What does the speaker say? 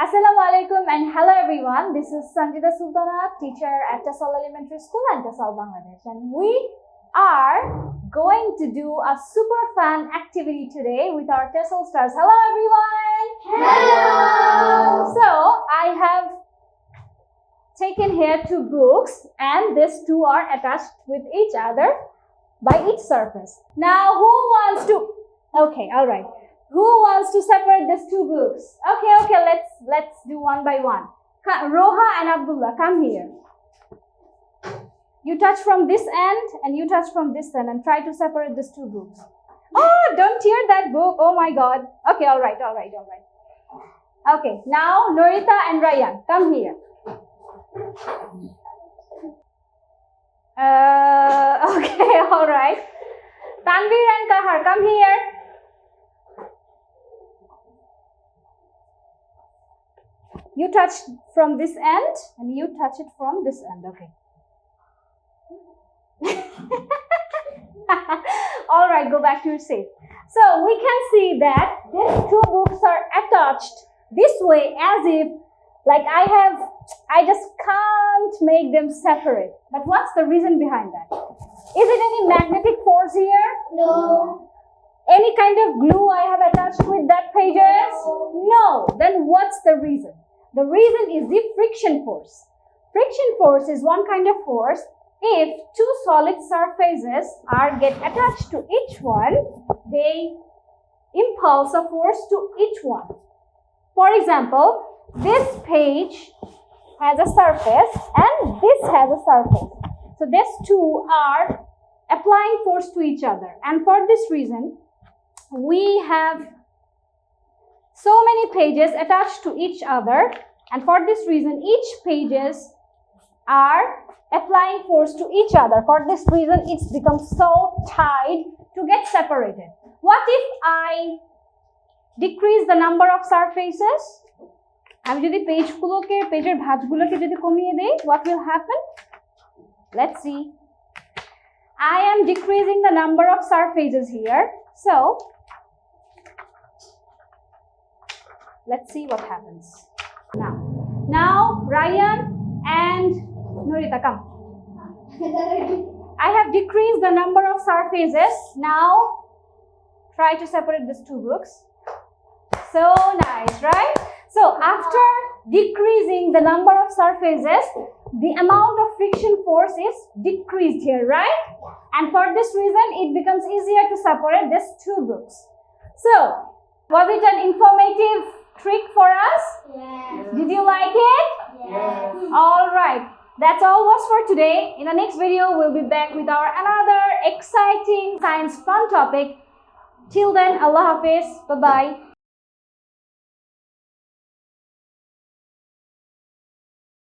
Assalamu alaikum and hello everyone. This is Sanjida Sultana, teacher at Tesol Elementary School and Tesol, Bangladesh. And we are going to do a super fun activity today with our Tesol stars. Hello everyone! Hello! So, I have taken here two books and these two are attached with each other by each surface. Now, who wants to... Okay, alright. Who wants to separate these two books? Okay, let's do one by one. Roha and Abdullah, come here. You touch from this end and you touch from this end and try to separate these two books. Oh, don't tear that book. Oh my God. Okay, alright. Okay, now Norita and Ryan, come here. Okay, alright. Tanvir and Kahar, come here. You touch from this end and you touch it from this end. Okay. Alright, go back to your seat. So we can see that these two books are attached this way as if like I just can't make them separate. But what's the reason behind that? Is it any magnetic force here? No. Any kind of glue I have attached with that pages? No. Then what's the reason? The reason is the friction force. Friction force is one kind of force. If two solid surfaces get attached to each one, they impulse a force to each one. For example, this page has a surface and this has a surface. So these two are applying force to each other. And for this reason, we have so many pages attached to each other, and for this reason each pages are applying force to each other. For this reason it's become so tight to get separated. What if I decrease the number of surfaces? আমি যদি পেজগুলোকে পেজের ভাঁজগুলোকে যদি কমিয়ে দেই, what will happen? Let's see. I am decreasing the number of surfaces here. So let's see what happens. Now Ryan and Norita, come. I have decreased the number of surfaces. Now try to separate these two books. So nice, right? So after decreasing the number of surfaces, the amount of friction force is decreased here, right? And for this reason, it becomes easier to separate these two books. So, was it an informative trick for us? Yes. Did you like it? Yes. All right. That's all was for today. In the next video, we'll be back with our another exciting science fun topic. Till then, Allah Hafiz. Bye-bye.